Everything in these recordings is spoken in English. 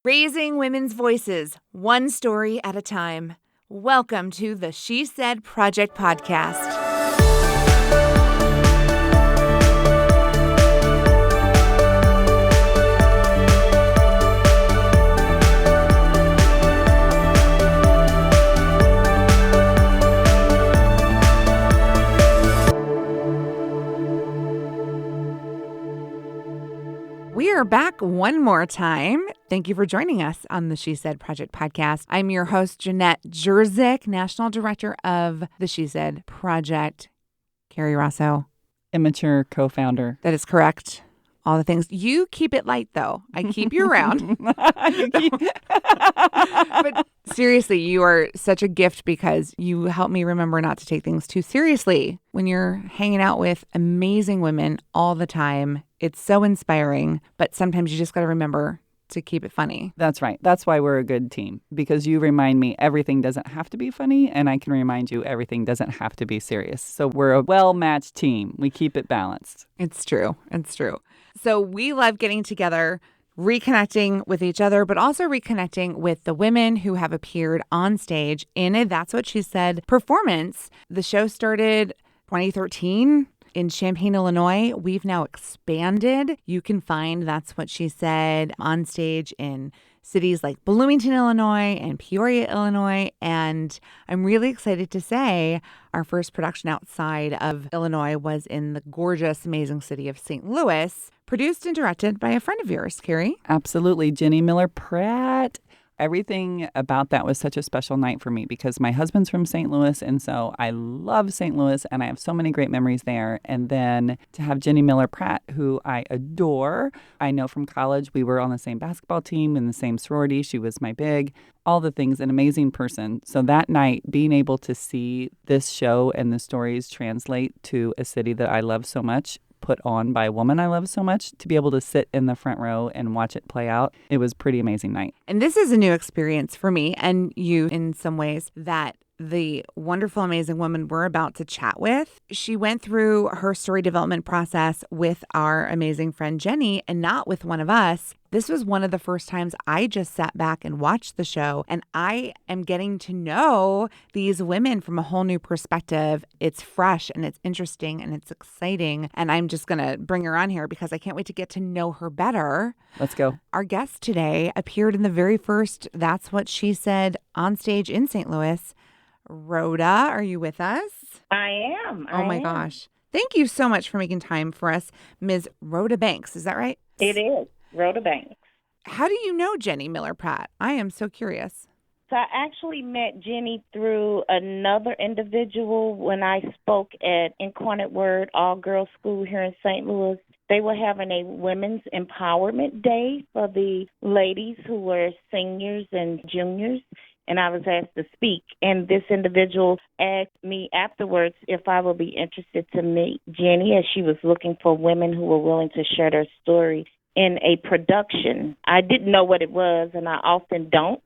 Raising women's voices, one story at a time. Welcome to the She Said Project podcast. We are back one more time. Thank you for joining us on the She Said Project podcast. I'm your host, Jenette Jerzik, National Director of the She Said Project. Kerry Rosso. Immature co-founder. That is correct. All the things. You keep it light, though. I keep you around. But seriously, you are such a gift because you help me remember not to take things too seriously. When you're hanging out with amazing women all the time, it's so inspiring, but sometimes you just got to remember to keep it funny. That's right. That's why we're a good team, because you remind me everything doesn't have to be funny, and I can remind you everything doesn't have to be serious. So we're a well-matched team. We keep it balanced. It's true. It's true. So we love getting together, reconnecting with each other, but also reconnecting with the women who have appeared on stage in a That's What She Said performance. The show started 2013 in Champaign, Illinois. We've now expanded. You can find That's What She Said on stage in cities like Bloomington, Illinois and Peoria, Illinois. And I'm really excited to say our first production outside of Illinois was in the gorgeous, amazing city of St. Louis, produced and directed by a friend of yours, Kerry. Absolutely. Jenny Miller Pratt. Everything about that was such a special night for me because my husband's from St. Louis, and so I love St. Louis, and I have so many great memories there. And then to have Jenny Miller Pratt, who I adore. I know from college we were on the same basketball team in the same sorority. She was my big, all the things, an amazing person. So that night, being able to see this show and the stories translate to a city that I love so much, put on by a woman I love so much, to be able to sit in the front row and watch it play out, it was a pretty amazing night. And this is a new experience for me and you in some ways that the wonderful, amazing woman we're about to chat with, she went through her story development process with our amazing friend Jenny and not with one of us. This was one of the first times I just sat back and watched the show, and I am getting to know these women from a whole new perspective. It's fresh and it's interesting and it's exciting, and I'm just going to bring her on here because I can't wait to get to know her better. Let's go. Our guest today appeared in the very first That's What She Said on stage in St. Louis. Rhoda, are you with us? I am. Oh my gosh. Thank you so much for making time for us, Ms. Rhoda Banks. Is that right? It is. Rhoda Banks. How do you know Jenny Miller Pratt? I am so curious. So I actually met Jenny through another individual when I spoke at Incarnate Word All-Girls School here in St. Louis. They were having a Women's Empowerment Day for the ladies who were seniors and juniors, and I was asked to speak. And this individual asked me afterwards if I would be interested to meet Jenny, as she was looking for women who were willing to share their story in a production. I didn't know what it was, and I often don't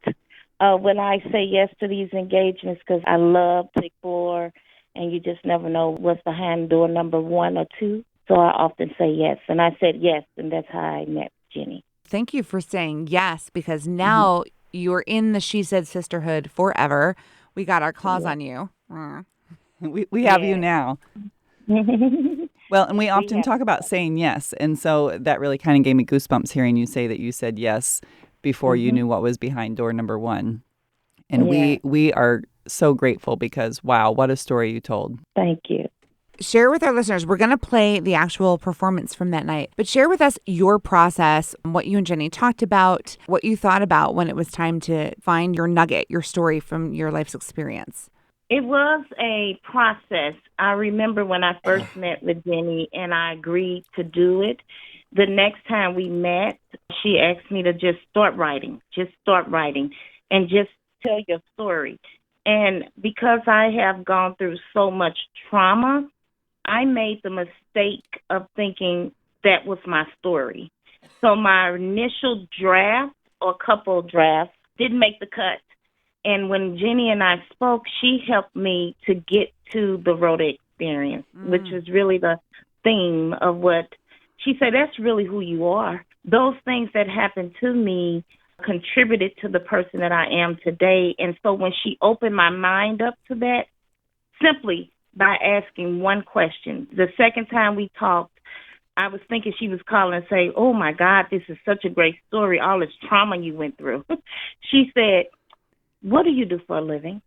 when I say yes to these engagements, because I love to explore, and you just never know what's behind door number 1 or 2. So I often say yes, and I said yes, and that's how I met Jenny. Thank you for saying yes, because now you're in the She Said sisterhood forever. We got our claws on you. We have you now. Well, and we often talk about saying yes, and so that really kind of gave me goosebumps hearing you say that you said yes before you knew what was behind door number 1. And we are so grateful because, wow, what a story you told. Thank you. Share with our listeners, we're going to play the actual performance from that night, but share with us your process, what you and Jenny talked about, what you thought about when it was time to find your nugget, your story from your life's experience. It was a process. I remember when I first met with Jenny and I agreed to do it. The next time we met, she asked me to just start writing and just tell your story. And because I have gone through so much trauma, I made the mistake of thinking that was my story. So my initial draft or couple drafts didn't make the cut. And when Jenny and I spoke, she helped me to get to the Rhoda Experience, which was really the theme of what she said. That's really who you are. Those things that happened to me contributed to the person that I am today. And so when she opened my mind up to that, simply by asking one question, the second time we talked, I was thinking she was calling and say, "Oh my God, this is such a great story, all this trauma you went through." She said, "What do you do for a living?"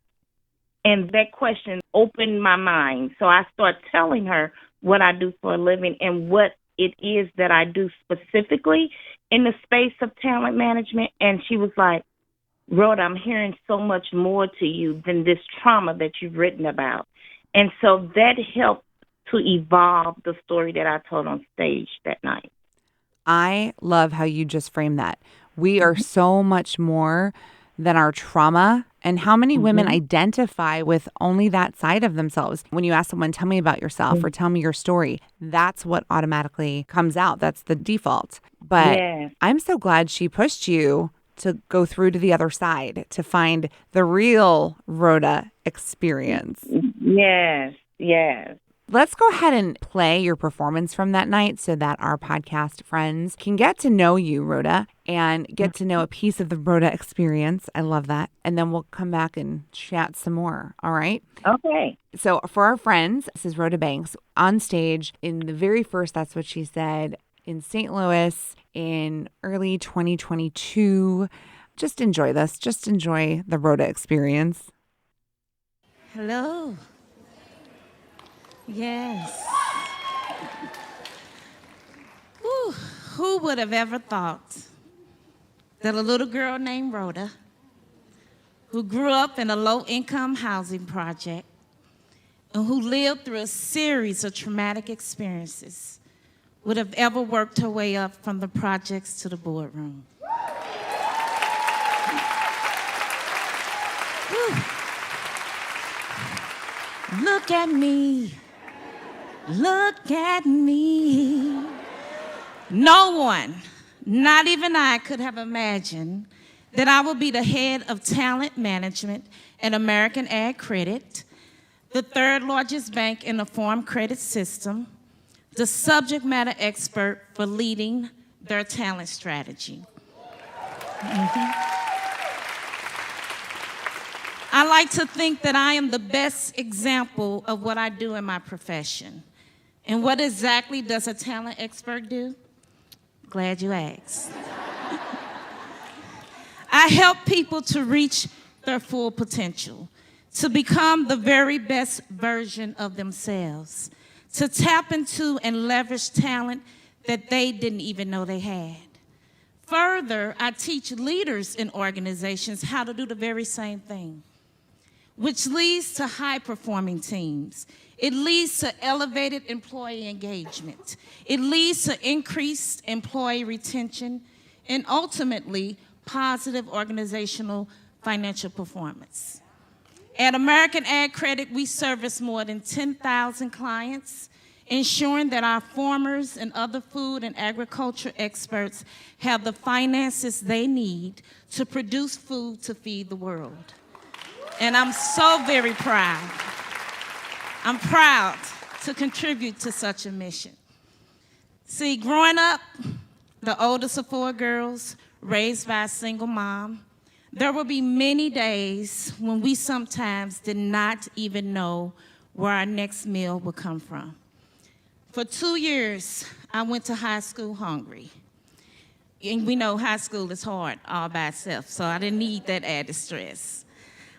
And that question opened my mind. So I started telling her what I do for a living and what it is that I do specifically in the space of talent management. And she was like, "Rhoda, I'm hearing so much more to you than this trauma that you've written about." And so that helped to evolve the story that I told on stage that night. I love how you just framed that. We are so much more than our trauma, and how many women identify with only that side of themselves. When you ask someone, "Tell me about yourself," or "Tell me your story," that's what automatically comes out. That's the default. But Yes. I'm so glad she pushed you to go through to the other side to find the real Rhoda experience. Yes. Yes. Let's go ahead and play your performance from that night so that our podcast friends can get to know you, Rhoda, and get to know a piece of the Rhoda experience. I love that. And then we'll come back and chat some more. All right? Okay. So for our friends, this is Rhoda Banks on stage in the very first That's What She Said in St. Louis in early 2022. Just enjoy this. Just enjoy the Rhoda experience. Hello. Yes. Whew, who would have ever thought that a little girl named Rhoda, who grew up in a low-income housing project and who lived through a series of traumatic experiences, would have ever worked her way up from the projects to the boardroom? Whew. Look at me. Look at me. No one, not even I, could have imagined that I would be the head of talent management at American Ag Credit, the third largest bank in the farm credit system, the subject matter expert for leading their talent strategy. I like to think that I am the best example of what I do in my profession. And what exactly does a talent expert do? Glad you asked. I help people to reach their full potential, to become the very best version of themselves, to tap into and leverage talent that they didn't even know they had. Further, I teach leaders in organizations how to do the very same thing, which leads to high-performing teams. It leads to elevated employee engagement. It leads to increased employee retention and ultimately positive organizational financial performance. At American Ag Credit, we service more than 10,000 clients, ensuring that our farmers and other food and agriculture experts have the finances they need to produce food to feed the world. And I'm so very proud. I'm proud to contribute to such a mission. See, growing up, the oldest of 4 girls, raised by a single mom, there will be many days when we sometimes did not even know where our next meal would come from. For 2 years, I went to high school hungry. And we know high school is hard all by itself, so I didn't need that added stress.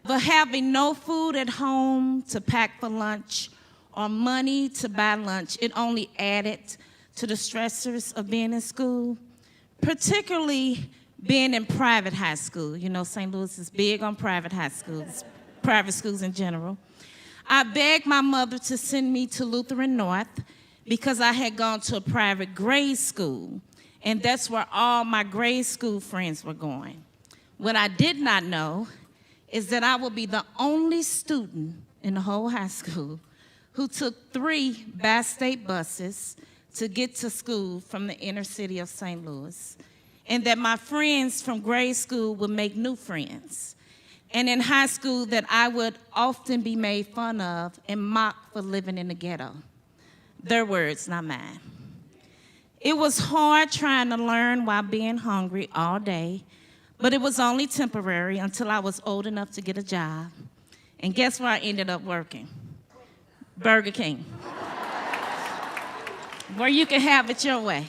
But having no food at home to pack for lunch or money to buy lunch, it only added to the stressors of being in school, particularly being in private high school. You know, St. Louis is big on private high schools, private schools in general. I begged my mother to send me to Lutheran North because I had gone to a private grade school, and that's where all my grade school friends were going. What I did not know is that I will be the only student in the whole high school who took 3 bi-state buses to get to school from the inner city of St. Louis, and that my friends from grade school would make new friends, and in high school that I would often be made fun of and mocked for living in the ghetto. Their words, not mine. It was hard trying to learn while being hungry all day, But it was only temporary until I was old enough to get a job. And guess where I ended up working? Burger King. Where you can have it your way.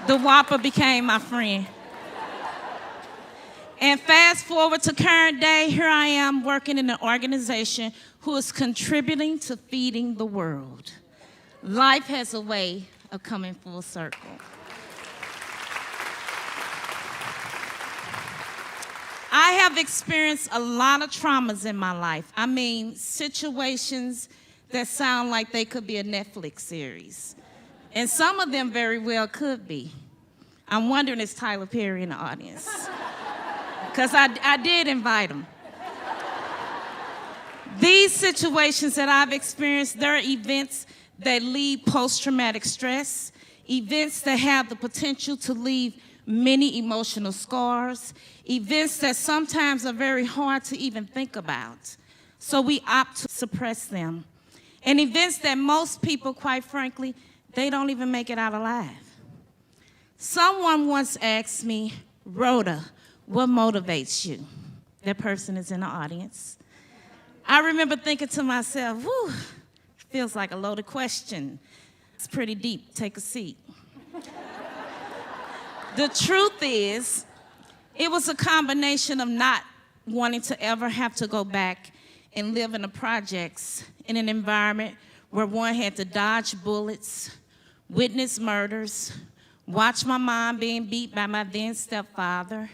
The Whopper became my friend. And fast forward to current day, here I am working in an organization who is contributing to feeding the world. Life has a way of coming full circle. I have experienced a lot of traumas in my life. I mean, situations that sound like they could be a Netflix series. And some of them very well could be. I'm wondering, is Tyler Perry in the audience? Because I did invite him. These situations that I've experienced, they're events that lead post-traumatic stress, events that have the potential to leave many emotional scars, events that sometimes are very hard to even think about. So we opt to suppress them. And events that most people, quite frankly, they don't even make it out alive. Someone once asked me, Rhoda, what motivates you? That person is in the audience. I remember thinking to myself, whew, feels like a loaded question. It's pretty deep. Take a seat. The truth is, it was a combination of not wanting to ever have to go back and live in the projects in an environment where one had to dodge bullets, witness murders, watch my mom being beat by my then stepfather,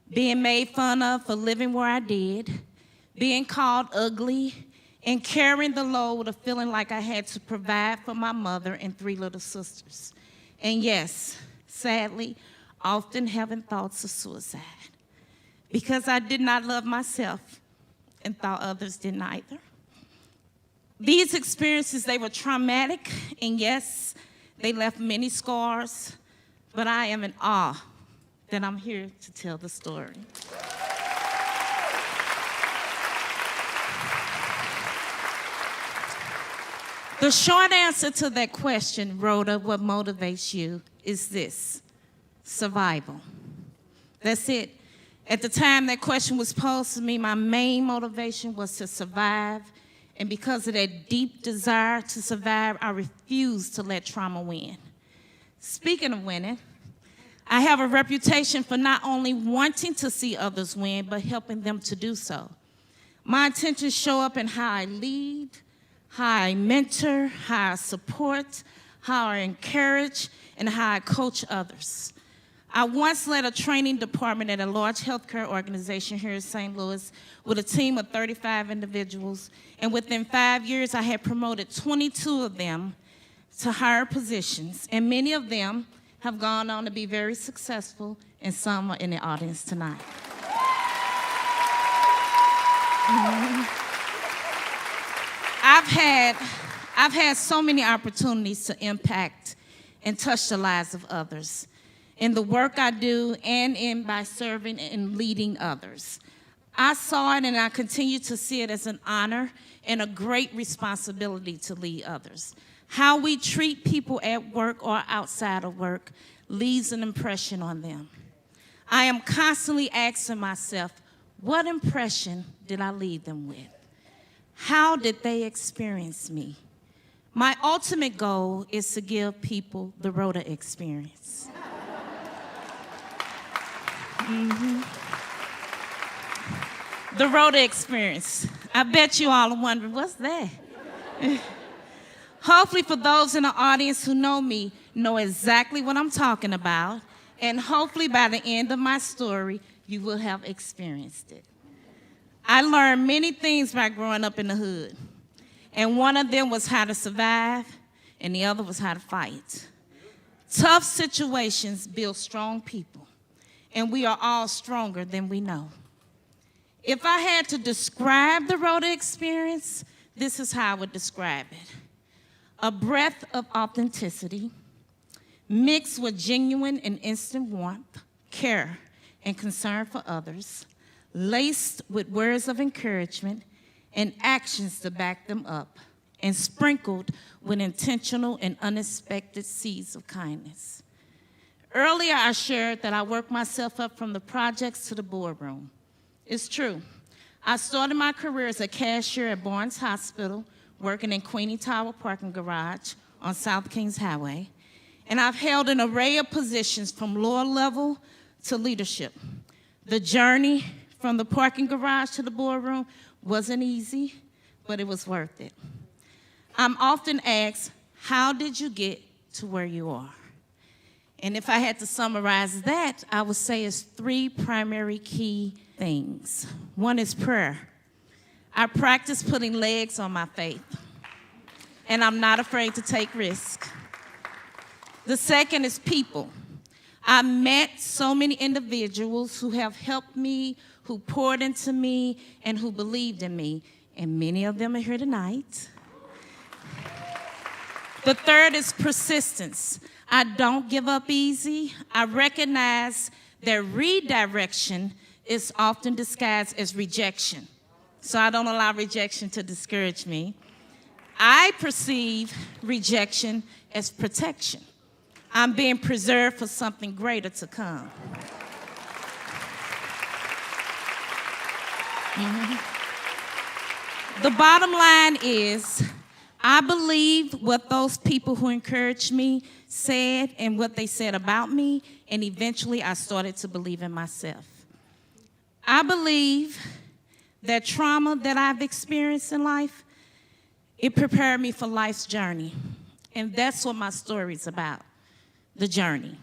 being made fun of for living where I did, being called ugly, and carrying the load of feeling like I had to provide for my mother and 3 little sisters. And yes, sadly, often having thoughts of suicide because I did not love myself and thought others didn't either. These experiences, they were traumatic, and yes, they left many scars, but I am in awe that I'm here to tell the story. The short answer to that question, Rhoda, what motivates you, is this: survival. That's it. At the time that question was posed to me, my main motivation was to survive. And because of that deep desire to survive, I refused to let trauma win. Speaking of winning, I have a reputation for not only wanting to see others win, but helping them to do so. My intentions show up in how I lead, how I mentor, how I support, how I encourage, and how I coach others. I once led a training department at a large healthcare organization here in St. Louis with a team of 35 individuals, and within 5 years, I had promoted 22 of them to higher positions, and many of them have gone on to be very successful, and some are in the audience tonight. I've had so many opportunities to impact and touch the lives of others in the work I do and by serving and leading others. I saw it and I continue to see it as an honor and a great responsibility to lead others. How we treat people at work or outside of work leaves an impression on them. I am constantly asking myself, what impression did I leave them with? How did they experience me? My ultimate goal is to give people the Rhoda Experience. The Rhoda Experience. I bet you all are wondering, what's that? Hopefully for those in the audience who know me, know exactly what I'm talking about, and hopefully by the end of my story, you will have experienced it. I learned many things by growing up in the hood, and one of them was how to survive, and the other was how to fight. Tough situations build strong people, and we are all stronger than we know. If I had to describe the Rhoda Experience, this is how I would describe it. A breath of authenticity mixed with genuine and instant warmth, care, and concern for others, laced with words of encouragement and actions to back them up, and sprinkled with intentional and unexpected seeds of kindness. Earlier, I shared that I worked myself up from the projects to the boardroom. It's true. I started my career as a cashier at Barnes Hospital, working in Queenie Tower parking garage on South Kings Highway. And I've held an array of positions from lower level to leadership. The journey from the parking garage to the boardroom wasn't easy, but it was worth it. I'm often asked, how did you get to where you are? And if I had to summarize that, I would say it's 3 primary key things. One is prayer. I practice putting legs on my faith, and I'm not afraid to take risks. The second is people. I met so many individuals who have helped me, who poured into me, and who believed in me, and many of them are here tonight. The third is persistence. I don't give up easy. I recognize that redirection is often disguised as rejection. So I don't allow rejection to discourage me. I perceive rejection as protection. I'm being preserved for something greater to come. The bottom line is, I believed what those people who encouraged me said and what they said about me, and eventually I started to believe in myself. I believe that trauma that I've experienced in life, it prepared me for life's journey. And that's what my story's about, the journey.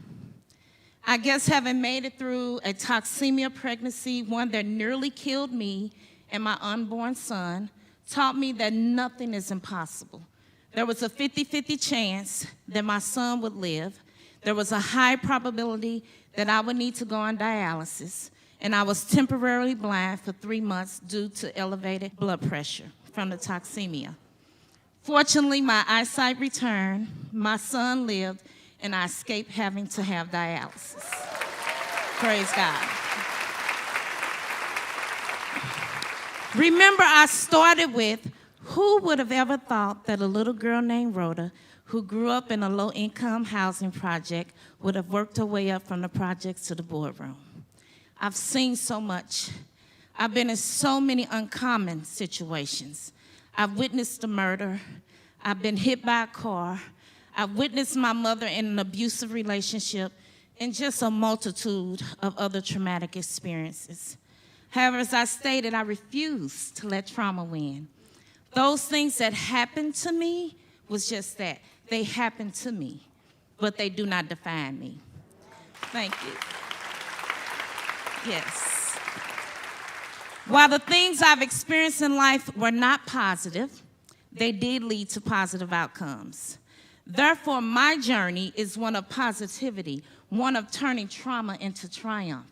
I guess having made it through a toxemia pregnancy, one that nearly killed me and my unborn son, taught me that nothing is impossible. There was a 50-50 chance that my son would live. There was a high probability that I would need to go on dialysis, and I was temporarily blind for 3 months due to elevated blood pressure from the toxemia. Fortunately, my eyesight returned, my son lived, and I escaped having to have dialysis. Praise God. Remember, I started with, who would have ever thought that a little girl named Rhoda, who grew up in a low-income housing project, would have worked her way up from the projects to the boardroom? I've seen so much. I've been in so many uncommon situations. I've witnessed a murder. I've been hit by a car. I've witnessed my mother in an abusive relationship, and just a multitude of other traumatic experiences. However, as I stated, I refuse to let trauma win. Those things that happened to me was just that. They happened to me, but they do not define me. Thank you. Yes. While the things I've experienced in life were not positive, they did lead to positive outcomes. Therefore, my journey is one of positivity, one of turning trauma into triumph.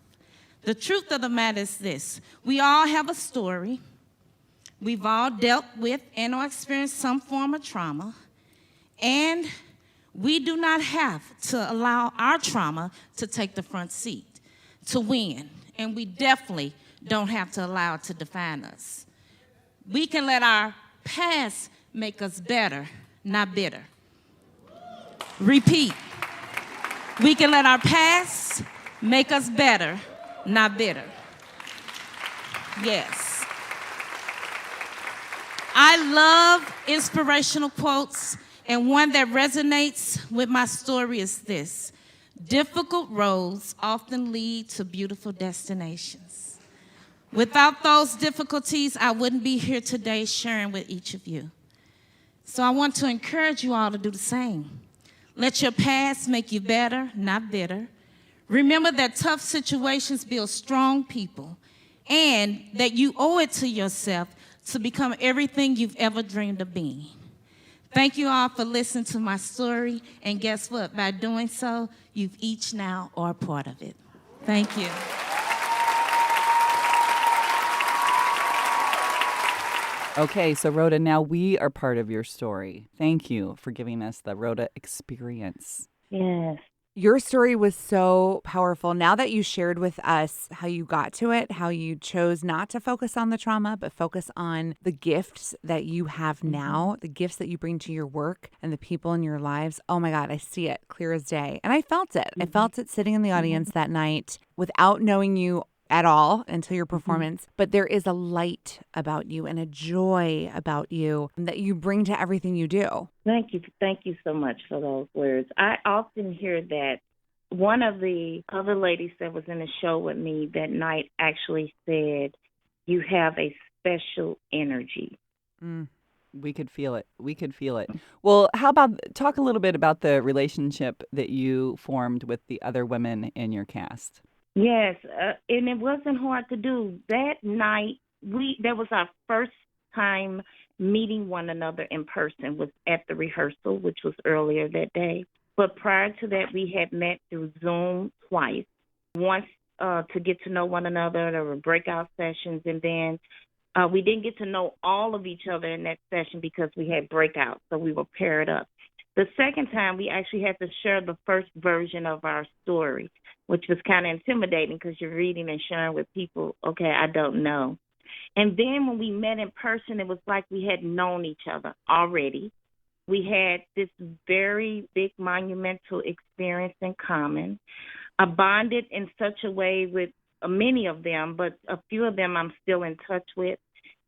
The truth of the matter is this: we all have a story. We've all dealt with and or experienced some form of trauma, and we do not have to allow our trauma to take the front seat, to win, and we definitely don't have to allow it to define us. We can let our past make us better, not bitter. Repeat. We can let our past make us better, not bitter. Yes. I love inspirational quotes, and one that resonates with my story is this: difficult roads often lead to beautiful destinations. Without those difficulties, I wouldn't be here today sharing with each of you. So I want to encourage you all to do the same. Let your past make you better, not bitter. Remember that tough situations build strong people, and that you owe it to yourself to become everything you've ever dreamed of being. Thank you all for listening to my story, and guess what? By doing so, you've each now are a part of it. Thank you. Okay, so Rhoda, now we are part of your story. Thank you for giving us the Rhoda Experience. Yes. Your story was so powerful. Now that you shared with us how you got to it, how you chose not to focus on the trauma, but focus on the gifts that you have now, the gifts that you bring to your work and the people in your lives. Oh my God, I see it clear as day. And I felt it. I felt it sitting in the audience that night without knowing you at all until your performance, but there is a light about you and a joy about you that you bring to everything you do. Thank you. Thank you so much for those words. I often hear that. One of the other ladies that was in the show with me that night actually said, "You have a special energy." We could feel it. We could feel it. Well, how about talk a little bit about the relationship that you formed with the other women in your cast? Yes, and it wasn't hard to do. That night, that was our first time meeting one another in person, was at the rehearsal, which was earlier that day. But prior to that, we had met through Zoom twice. Once to get to know one another, there were breakout sessions, and then we didn't get to know all of each other in that session because we had breakouts, so we were paired up. The second time, we actually had to share the first version of our story, which was kind of intimidating because you're reading and sharing with people, okay, I don't know. And then when we met in person, it was like we had known each other already. We had this very big monumental experience in common, bonded in such a way with many of them, but a few of them I'm still in touch with.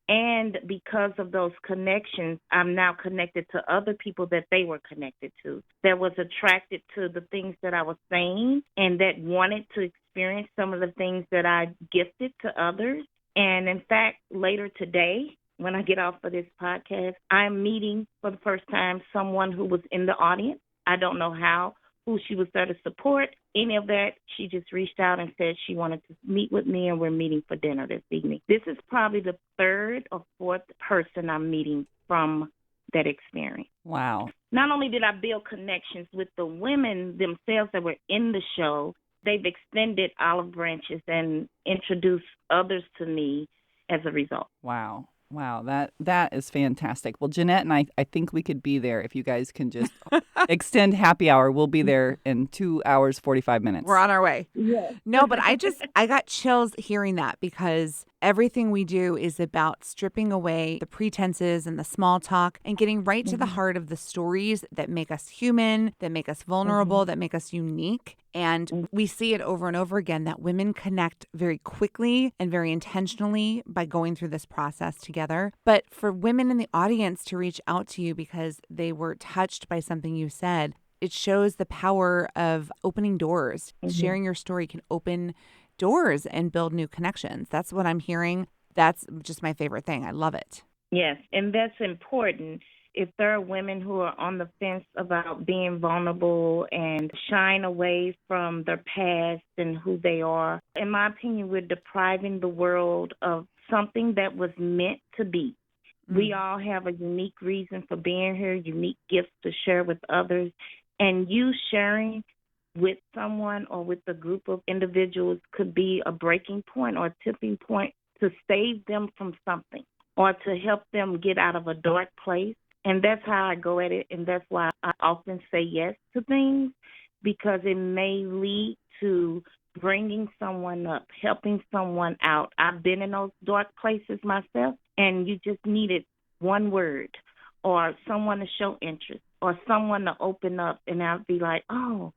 And because of those connections, I'm now connected to other people that they were connected to, that was attracted to the things that I was saying and that wanted to experience some of the things that I gifted to others. And in fact, later today, when I get off of this podcast, I'm meeting for the first time someone who was in the audience. I don't know who she was there to support, any of that. She just reached out and said she wanted to meet with me, and we're meeting for dinner this evening. This is probably the third or fourth person I'm meeting from that experience. Wow. Not only did I build connections with the women themselves that were in the show, they've extended olive branches and introduced others to me as a result. Wow. Wow, that is fantastic. Well, Jenette and I think we could be there if you guys can just extend happy hour. We'll be there in 2 hours, 45 minutes. We're on our way. Yes. No, but I got chills hearing that because everything we do is about stripping away the pretenses and the small talk and getting right to the heart of the stories that make us human, that make us vulnerable, that make us unique. And we see it over and over again that women connect very quickly and very intentionally by going through this process together. But for women in the audience to reach out to you because they were touched by something you said, it shows the power of opening doors. Sharing your story can open doors and build new connections. That's what I'm hearing. That's just my favorite thing. I love it. Yes, and that's important. If there are women who are on the fence about being vulnerable and shying away from their past and who they are, in my opinion, we're depriving the world of something that was meant to be. We all have a unique reason for being here, unique gifts to share with others, and you sharing with someone or with a group of individuals could be a breaking point or a tipping point to save them from something or to help them get out of a dark place. And that's how I go at it, and that's why I often say yes to things, because it may lead to bringing someone up, helping someone out. I've been in those dark places myself, and you just needed one word or someone to show interest or someone to open up, and I'll be like, oh,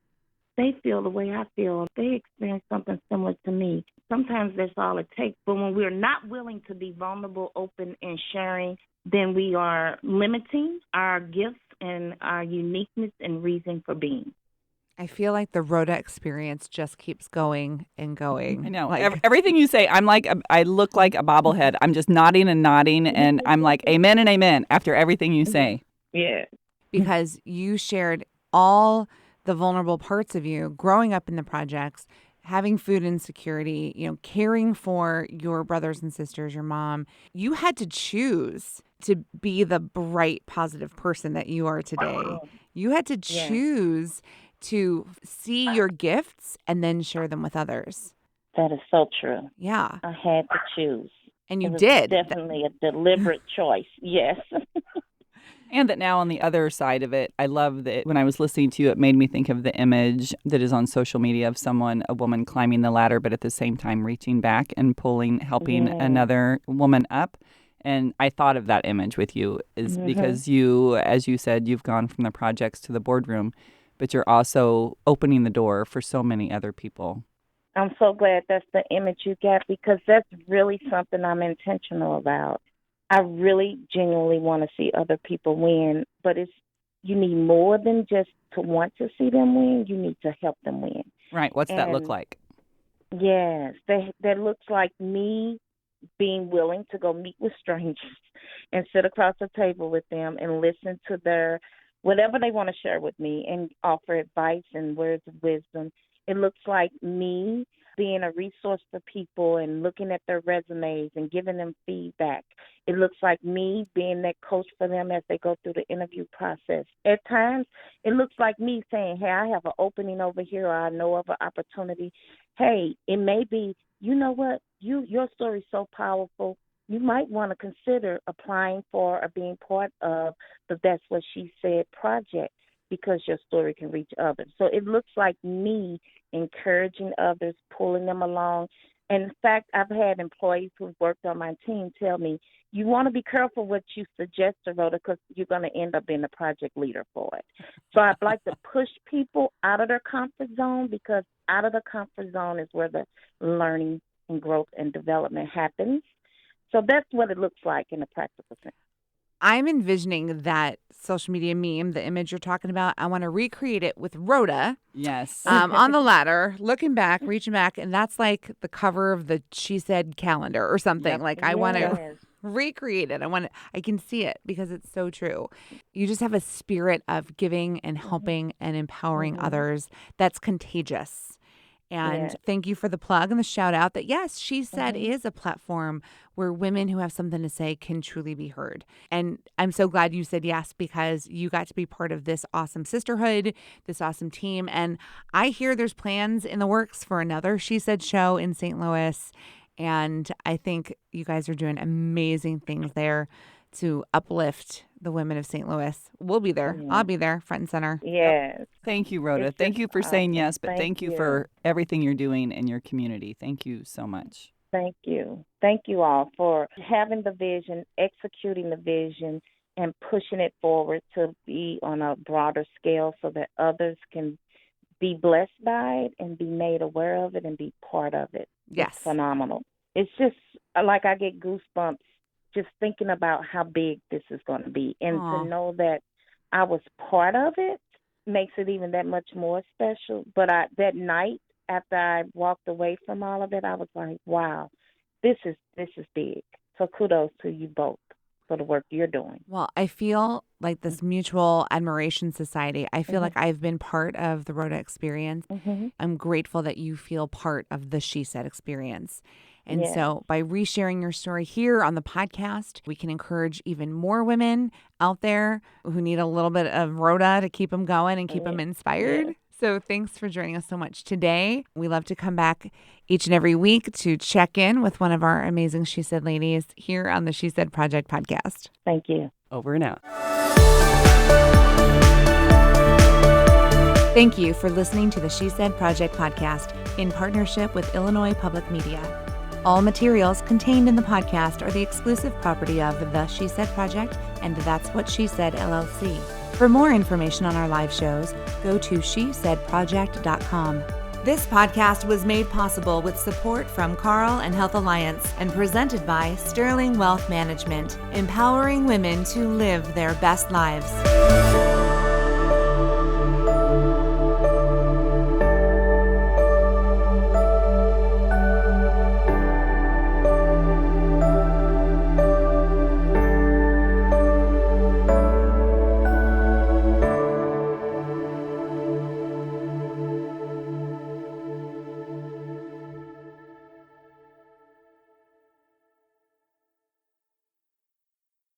they feel the way I feel. They experience something similar to me. Sometimes that's all it takes. But when we're not willing to be vulnerable, open, and sharing, then we are limiting our gifts and our uniqueness and reason for being. I feel like the Rhoda experience just keeps going and going. I know. Like, Everything you say, I look like a bobblehead. I'm just nodding and nodding, and I'm like, amen and amen after everything you say. Yeah. because you shared all the vulnerable parts of you growing up in the projects, having food insecurity, caring for your brothers and sisters, your mom. You had to choose to be the bright, positive person that you are today. You had to choose to see your gifts and then share them with others. That is so true. Yeah. I had to choose. And you it was did. Definitely a deliberate choice. Yes. And that now on the other side of it, I love that when I was listening to you, it made me think of the image that is on social media of a woman climbing the ladder, but at the same time reaching back and helping another woman up. And I thought of that image with you is because you, as you said, you've gone from the projects to the boardroom, but you're also opening the door for so many other people. I'm so glad that's the image you got, because that's really something I'm intentional about. I really genuinely want to see other people win, but you need more than just to want to see them win. You need to help them win. Right. What's that look like? Yes, that looks like me being willing to go meet with strangers and sit across the table with them and listen to their whatever they want to share with me and offer advice and words of wisdom. It looks like me being a resource for people and looking at their resumes and giving them feedback. It looks like me being that coach for them as they go through the interview process. At times, it looks like me saying, hey, I have an opening over here, or I know of an opportunity. Hey, it may be, you know what, your story's so powerful, you might want to consider applying for or being part of the That's What She Said project, because your story can reach others. So it looks like me encouraging others, pulling them along. And in fact, I've had employees who've worked on my team tell me, you want to be careful what you suggest to Rhoda, because you're going to end up being the project leader for it. So I'd like to push people out of their comfort zone, because out of the comfort zone is where the learning and growth and development happens. So that's what it looks like in a practical sense. I'm envisioning that social media meme, the image you're talking about. I want to recreate it with Rhoda. Yes. On the ladder, looking back, reaching back, and that's like the cover of the She Said calendar or something. Yep. Like I want to recreate it. I can see it because it's so true. You just have a spirit of giving and helping and empowering others that's contagious. And thank you for the plug and the shout out that, yes, She Said is a platform where women who have something to say can truly be heard. And I'm so glad you said yes, because you got to be part of this awesome sisterhood, this awesome team. And I hear there's plans in the works for another She Said show in St. Louis. And I think you guys are doing amazing things there to uplift the women of St. Louis. We'll be there. I'll be there, front and center. Yes. Thank you, Rhoda. Thank you for saying yes, but thank you for everything you're doing in your community. Thank you so much. Thank you. Thank you all for having the vision, executing the vision, and pushing it forward to be on a broader scale so that others can be blessed by it and be made aware of it and be part of it. Yes. It's phenomenal. It's just like I get goosebumps just thinking about how big this is going to be. And to know that I was part of it makes it even that much more special. But that night after I walked away from all of it, I was like, wow, this is big. So kudos to you both for the work you're doing. Well, I feel like this mutual admiration society. I feel like I've been part of the Rhoda Experience. I'm grateful that you feel part of the She Said experience. And so by resharing your story here on the podcast, we can encourage even more women out there who need a little bit of Rhoda to keep them going and keep them inspired. So thanks for joining us so much today. We love to come back each and every week to check in with one of our amazing She Said ladies here on the She Said Project podcast. Thank you. Over and out. Thank you for listening to the She Said Project podcast in partnership with Illinois Public Media. All materials contained in the podcast are the exclusive property of the She Said Project and That's What She Said, LLC. For more information on our live shows, go to shesaidproject.com. This podcast was made possible with support from Carl and Health Alliance and presented by Sterling Wealth Management, empowering women to live their best lives.